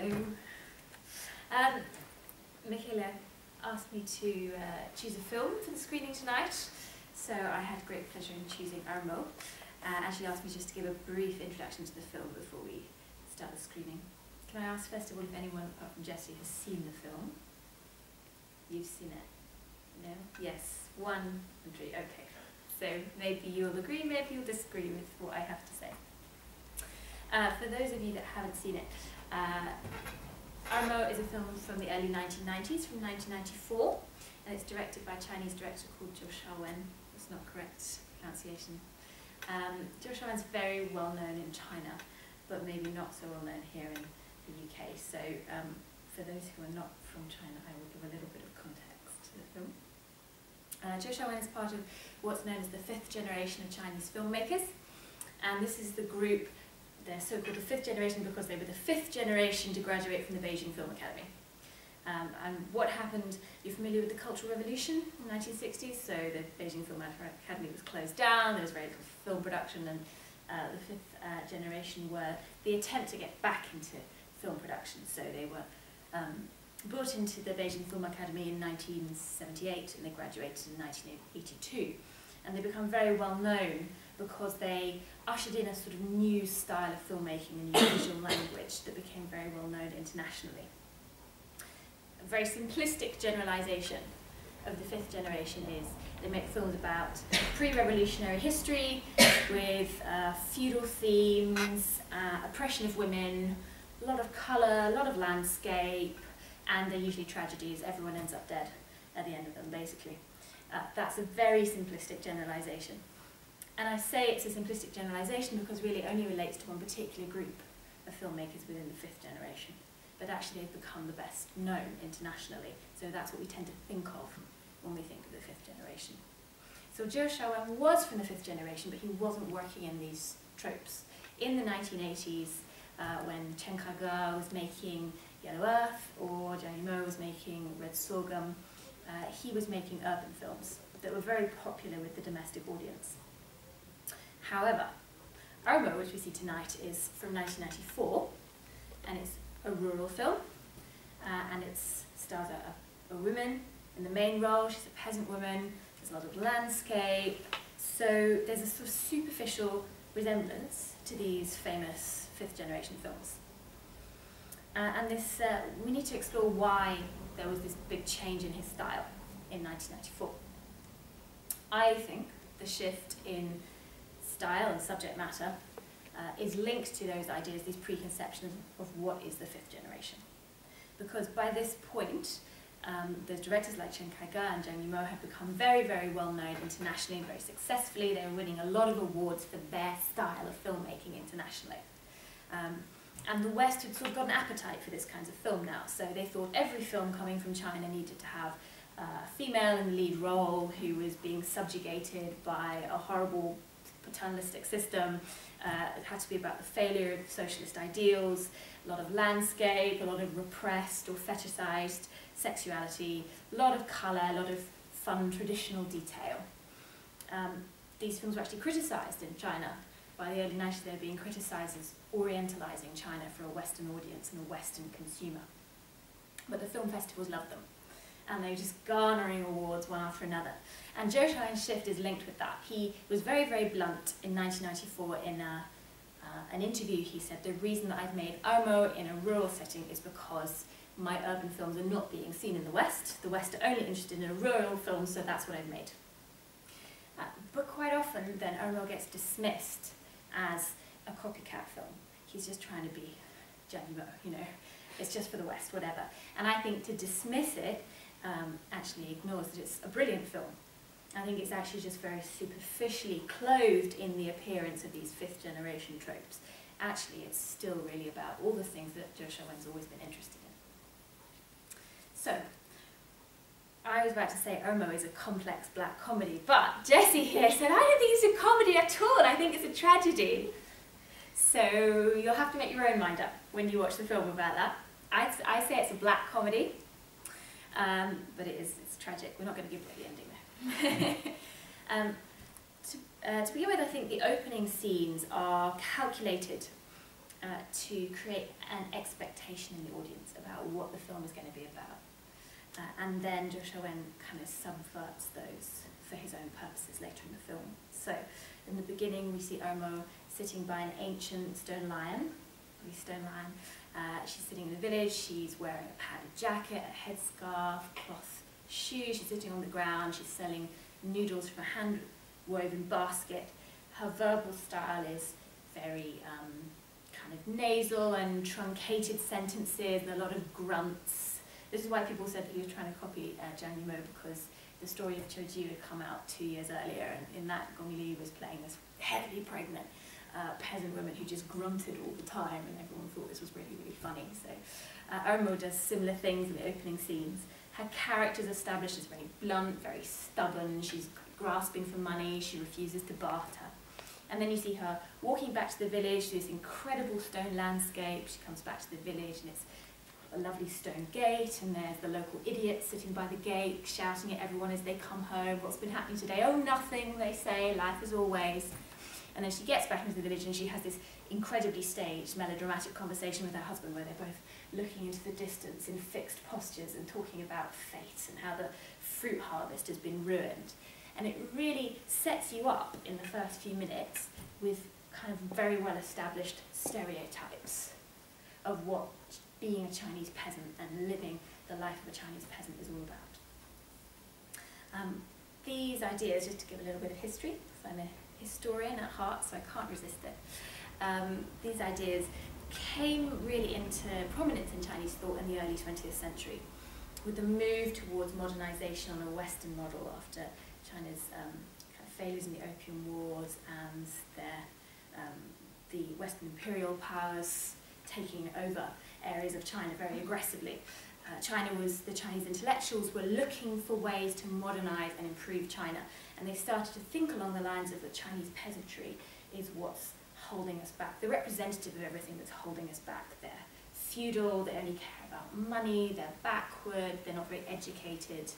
Hello. Michaela asked me to choose a film for the screening tonight, so I had great pleasure in choosing Ermo. And she asked me just to give a brief introduction to the film before we start the screening. Can I ask first of all if anyone apart from Jessie has seen the film? You've seen it? No? Yes. 1 and 3. Okay. So maybe you'll agree, maybe you'll disagree with what I have to say. For those of you that haven't seen it, Ermo is a film from the early 1990s, from 1994, and it's directed by a Chinese director called Zhou Shaowen. That's not correct pronunciation. Zhou Shaowen's very well known in China, but maybe not so well known here in the UK. So for those who are not from China, I will give a little bit of context to the film. Zhou Shaowen is part of what's known as the 5th generation of Chinese filmmakers, and this is the group. They're so-called the 5th generation because they were the 5th generation to graduate from the Beijing Film Academy. And what happened, you're familiar with the Cultural Revolution in the 1960s, so the Beijing Film Academy was closed down, there was very little film production, and the 5th generation were the attempt to get back into film production. So they were brought into the Beijing Film Academy in 1978 and they graduated in 1982. And they become very well known because they ushered in a sort of new style of filmmaking, a new visual language that became very well known internationally. A very simplistic generalization of the 5th generation is they make films about pre-revolutionary history with feudal themes, oppression of women, a lot of colour, a lot of landscape, and they're usually tragedies. Everyone ends up dead at the end of them, basically. That's a very simplistic generalization. And I say it's a simplistic generalization because really it only relates to one particular group of filmmakers within the 5th generation. But actually they've become the best known internationally. So that's what we tend to think of when we think of the 5th generation. So Zhou Shaowen was from the 5th generation, but he wasn't working in these tropes. In the 1980s, when Chen Kai was making Yellow Earth or Zhang Yimou was making Red Sorghum, he was making urban films that were very popular with the domestic audience. However, Ermo, which we see tonight, is from 1994, and it's a rural film, and it stars a woman in the main role. She's a peasant woman, there's a lot of landscape, so there's a sort of superficial resemblance to these famous 5th generation films. And this, we need to explore why there was this big change in his style in 1994. I think the shift in style and subject matter is linked to those ideas, these preconceptions of what is the 5th generation. Because by this point, the directors like Chen Kai and Zhang Yimou have become very, very well known internationally and very successfully. They were winning a lot of awards for their style of filmmaking internationally. And the West had sort of got an appetite for this kind of film now, so they thought every film coming from China needed to have a female in the lead role who was being subjugated by a horrible paternalistic system. It had to be about the failure of socialist ideals, a lot of landscape, a lot of repressed or fetishized sexuality, a lot of colour, a lot of fun traditional detail. These films were actually criticised in China. By the early 90s, they were being criticised as orientalising China for a Western audience and a Western consumer. But the film festivals loved them, and they were just garnering awards one after another. And Zhou Shaowen's shift is linked with that. He was very, very blunt in 1994 in an interview. He said, the reason that I've made Ermo in a rural setting is because my urban films are not being seen in the West. The West are only interested in a rural film, so that's what I've made. But quite often, then, Ermo gets dismissed as a copycat film. He's just trying to be Zhang Yimou, you know, it's just for the West, whatever. And I think to dismiss it actually ignores that it's a brilliant film. I think it's actually just very superficially clothed in the appearance of these 5th generation tropes. Actually, it's still really about all the things that Zhou Shaowen's always been interested in. So, I was about to say Ermo is a complex black comedy, but Jessie here said, I don't think it's a comedy at all, I think it's a tragedy. So you'll have to make your own mind up when you watch the film about that. I say it's a black comedy, but it's tragic. We're not going to give away the ending there. To begin with, I think the opening scenes are calculated to create an expectation in the audience about what the film is going to be about. And then Joshua kind of subverts those for his own purposes later in the film. So in the beginning we see Ermo sitting by an ancient stone lion. She's sitting in a village, she's wearing a padded jacket, a headscarf, cloth shoes, she's sitting on the ground, she's selling noodles from a hand-woven basket. Her verbal style is very kind of nasal and truncated sentences and a lot of grunts. This is why people said that he was trying to copy Zhang Yimou, because the story of Choji had come out 2 years earlier, and in that Gong Li was playing this heavily pregnant peasant woman who just grunted all the time, and everyone thought this was really, really funny. So Ermo does similar things in the opening scenes. Her character is established as very blunt, very stubborn, she's grasping for money, she refuses to barter. And then you see her walking back to the village through this incredible stone landscape. She comes back to the village and it's a lovely stone gate, and there's the local idiots sitting by the gate shouting at everyone as they come home, what's been happening today? Oh, nothing, they say, life as always. And then she gets back into the village and she has this incredibly staged, melodramatic conversation with her husband where they're both looking into the distance in fixed postures and talking about fate and how the fruit harvest has been ruined. And it really sets you up in the first few minutes with kind of very well established stereotypes of what being a Chinese peasant and living the life of a Chinese peasant is all about. These ideas, just to give a little bit of history, so I'm a historian at heart, so I can't resist it. These ideas came really into prominence in Chinese thought in the early 20th century with the move towards modernization on a Western model after China's kind of failures in the Opium Wars and the Western imperial powers taking over areas of China very aggressively. The Chinese intellectuals were looking for ways to modernize and improve China, and they started to think along the lines of the Chinese peasantry is what's holding us back, the representative of everything that's holding us back. They're feudal, they only care about money, they're backward, they're not very educated.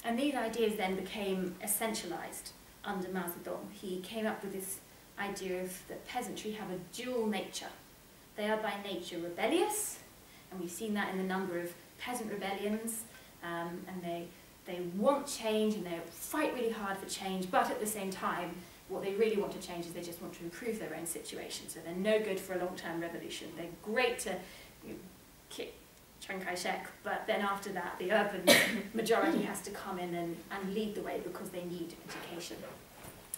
And these ideas then became essentialized under Mao Zedong. He came up with this idea of that peasantry have a dual nature. They are by nature rebellious, and we've seen that in the number of peasant rebellions, and they want change and they fight really hard for change, but at the same time what they really want to change is they just want to improve their own situation, so they're no good for a long-term revolution. They're great to kick Chiang Kai-shek, but then after that the urban majority has to come in and lead the way because they need education.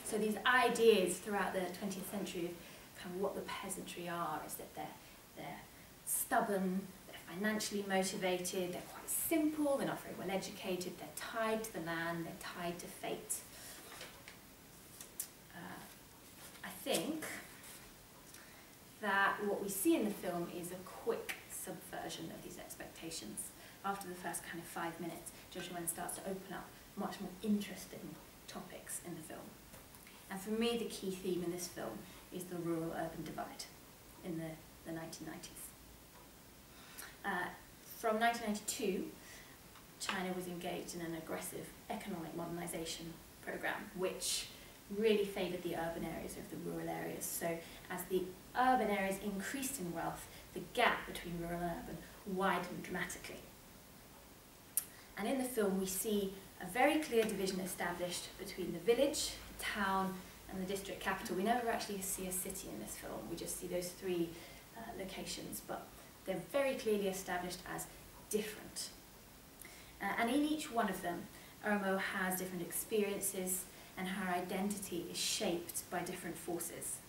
So these ideas throughout the 20th century of kind of what the peasantry are is that they're stubborn, they're financially motivated, they're quite simple, they're not very well educated, they're tied to the land, they're tied to fate. I think that what we see in the film is a quick subversion of these expectations. After the first kind of 5 minutes, Joshua starts to open up much more interesting topics in the film. And for me, the key theme in this film is the rural-urban divide in the 1990s. From 1992, China was engaged in an aggressive economic modernization program, which really favoured the urban areas over the rural areas. So as the urban areas increased in wealth, the gap between rural and urban widened dramatically. And in the film, we see a very clear division established between the village, the town, and the district capital. We never actually see a city in this film. We just see those three locations, but they're very clearly established as different. And in each one of them, Ermo has different experiences, and her identity is shaped by different forces.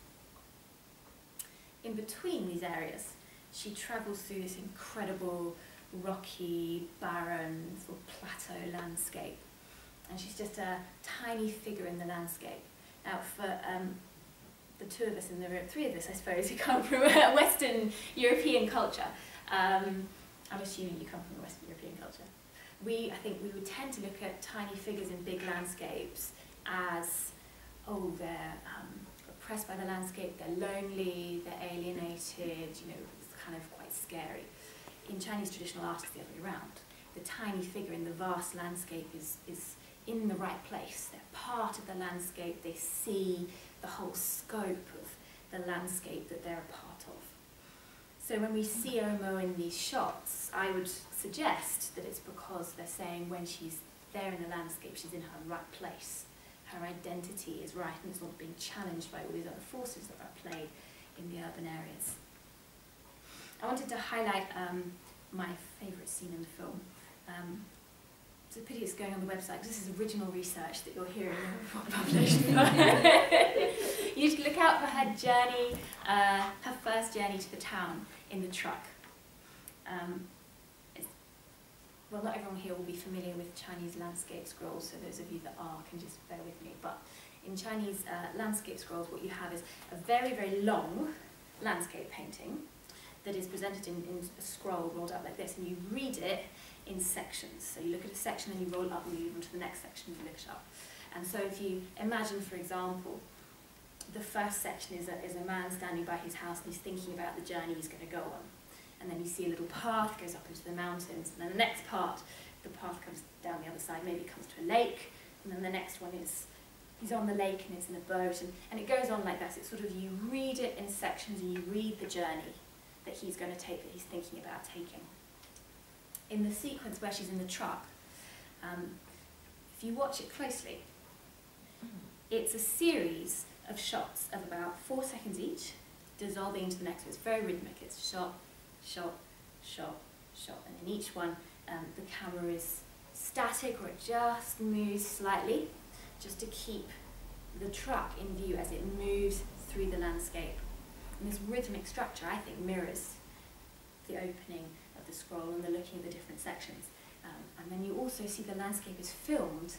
In between these areas, she travels through this incredible, rocky, barren, sort of plateau landscape. And she's just a tiny figure in the landscape. Now, for the two of us in the room, three of us, I suppose, who come from a Western European culture, I'm assuming you come from a Western European culture, I think we would tend to look at tiny figures in big landscapes as, oh, they're oppressed by the landscape, they're lonely, they're alienated, you know, it's kind of quite scary. In Chinese traditional art, it's the other way around. The tiny figure in the vast landscape is in the right place. They're part of the landscape, they see the whole scope of the landscape that they're a part of. So when we see Ermo in these shots, I would suggest that it's because they're saying when she's there in the landscape, she's in her right place. Her identity is right and it's not being challenged by all these other forces that are played in the urban areas. I wanted to highlight my favourite scene in the film. It's a pity it's going on the website because this is original research that you're hearing published. You need to look out for her journey, her first journey to the town in the truck. Well, not everyone here will be familiar with Chinese landscape scrolls, so those of you that are can just bear with me. But in Chinese landscape scrolls, what you have is a very, very long landscape painting that is presented in a scroll rolled up like this, and you read it in sections. So you look at a section and you roll it up and you move on to the next section and you look it up. And so if you imagine, for example, the first section is a man standing by his house and he's thinking about the journey he's going to go on. And then you see a little path goes up into the mountains, and then the next part, the path comes down the other side, maybe it comes to a lake, and then the next one is he's on the lake and it's in a boat, and it goes on like that. So it's sort of, you read it in sections and you read the journey that he's going to take, that he's thinking about taking. In the sequence where she's in the truck, if you watch it closely, it's a series of shots of about 4 seconds each, dissolving into the next. So it's very rhythmic. It's shot, shot, shot, shot, and in each one the camera is static, or it just moves slightly, just to keep the truck in view as it moves through the landscape. And this rhythmic structure, I think, mirrors the opening of the scroll and the looking at the different sections. And then you also see the landscape is filmed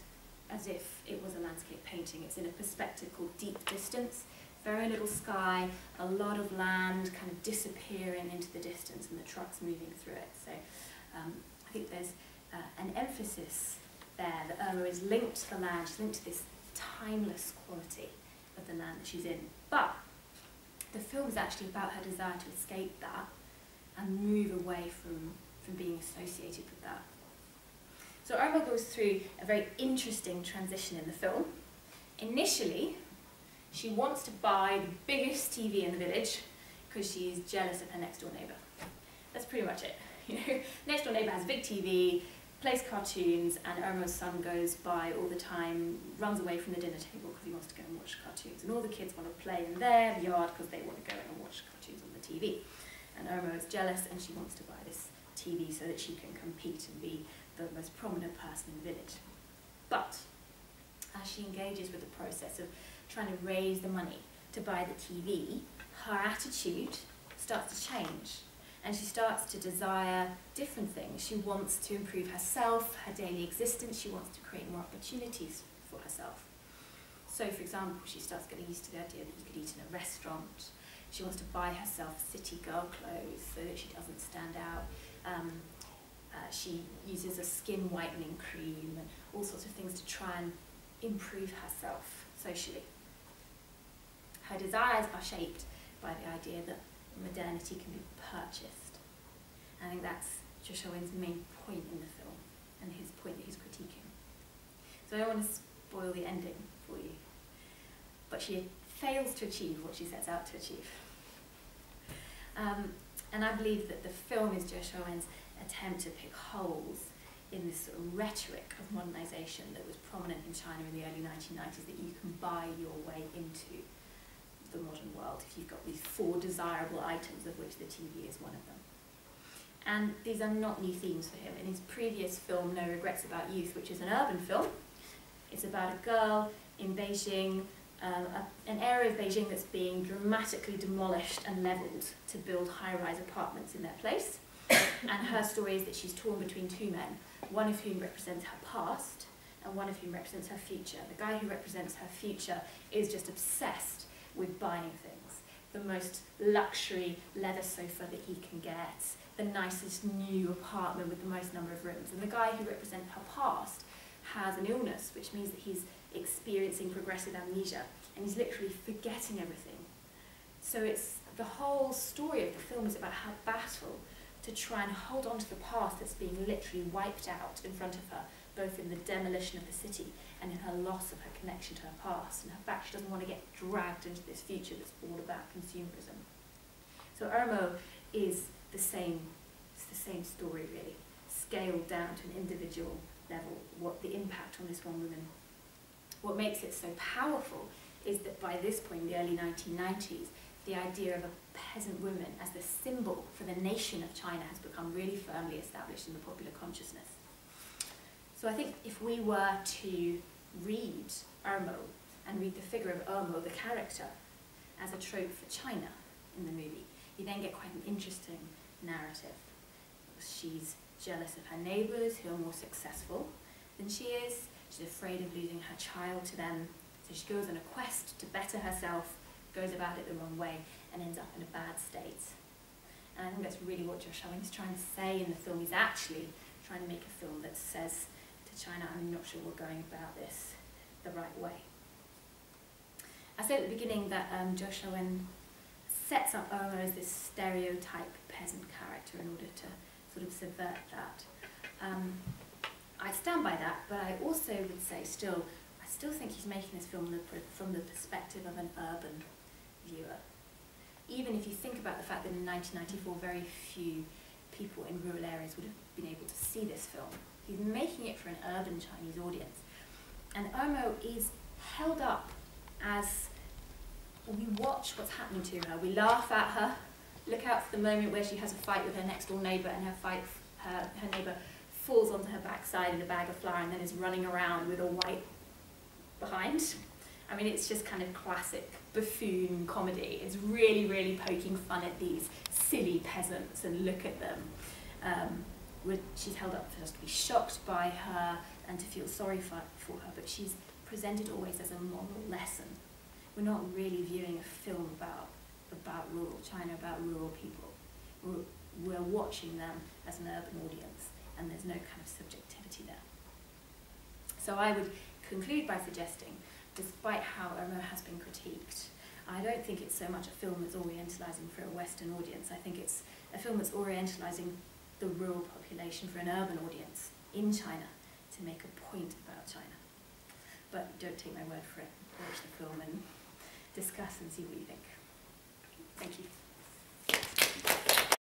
as if it was a landscape painting. It's in a perspective called deep distance. Very little sky, a lot of land kind of disappearing into the distance, and the truck's moving through it. So I think there's an emphasis there that Ermo is linked to the land. She's linked to this timeless quality of the land that she's in. But the film is actually about her desire to escape that and move away from being associated with that. So Ermo goes through a very interesting transition in the film. Initially, she wants to buy the biggest TV in the village because she's jealous of her next door neighbour. That's pretty much it. You know, next door neighbour has a big TV, plays cartoons, and Ermo's son goes by all the time, runs away from the dinner table because he wants to go and watch cartoons. And all the kids want to play in their yard because they want to go and watch cartoons on the TV. And Ermo is jealous and she wants to buy this TV so that she can compete and be the most prominent person in the village. But as she engages with the process of trying to raise the money to buy the TV, her attitude starts to change. And she starts to desire different things. She wants to improve herself, her daily existence. She wants to create more opportunities for herself. So, for example, she starts getting used to the idea that you could eat in a restaurant. She wants to buy herself city girl clothes so that she doesn't stand out. She uses a skin whitening cream and all sorts of things to try and improve herself socially. Her desires are shaped by the idea that modernity can be purchased. I think that's Joshua Wen's main point in the film, and his point that he's critiquing. So I don't want to spoil the ending for you, but she fails to achieve what she sets out to achieve. And I believe that the film is Joshua Wen's attempt to pick holes in this sort of rhetoric of modernisation that was prominent in China in the early 1990s, that you can buy your way into the modern world if you've got these 4 desirable items, of which the TV is one of them. And these are not new themes for him. In his previous film, No Regrets About Youth, which is an urban film, it's about a girl in Beijing, an area of Beijing that's being dramatically demolished and levelled to build high-rise apartments in their place. And her story is that she's torn between 2 men, one of whom represents her past and one of whom represents her future. The guy who represents her future is just obsessed with buying things. The most luxury leather sofa that he can get, the nicest new apartment with the most number of rooms. And the guy who represents her past has an illness, which means that he's experiencing progressive amnesia and he's literally forgetting everything. So it's the whole story of the film is about her battle to try and hold on to the past that's being literally wiped out in front of her, both in the demolition of the city and in her loss of her connection to her past, and her fact she doesn't want to get dragged into this future that's all about consumerism. So Ermo is it's the same story really, scaled down to an individual level, what the impact on this one woman. What makes it so powerful is that by this point, in the early 1990s, the idea of a peasant woman as the symbol for the nation of China has become really firmly established in the popular consciousness. So I think if we were to read Ermo and read the figure of Ermo, the character, as a trope for China in the movie, you then get quite an interesting narrative. She's jealous of her neighbours who are more successful than she is. She's afraid of losing her child to them. So she goes on a quest to better herself, goes about it the wrong way, and ends up in a bad state. And I think that's really what Josh Owen is trying to say in the film. He's actually trying to make a film that says to China, I'm not sure we're going about this the right way. I said at the beginning that Josh Owen sets up Ermo as this stereotype peasant character in order to sort of subvert that. I stand by that, but I also would say I still think he's making this film from the perspective of an urban viewer. Even if you think about the fact that in 1994 very few people in rural areas would have been able to see this film. He's making it for an urban Chinese audience. And Ermo is held up as we watch what's happening to her. We laugh at her, look out for the moment where she has a fight with her next door neighbour and her neighbour falls onto her backside in a bag of flour and then is running around with a white behind. I mean, it's just kind of classic buffoon comedy. It's really, really poking fun at these silly peasants and look at them. She's held up for us to be shocked by her and to feel sorry for her, but she's presented always as a moral lesson. We're not really viewing a film about rural China, about rural people. We're watching them as an urban audience, and there's no kind of subjectivity there. So I would conclude by suggesting, despite how Ermo has been critiqued, I don't think it's so much a film that's orientalising for a Western audience. I think it's a film that's orientalising the rural population for an urban audience in China to make a point about China. But don't take my word for it. Watch the film and discuss and see what you think. Thank you.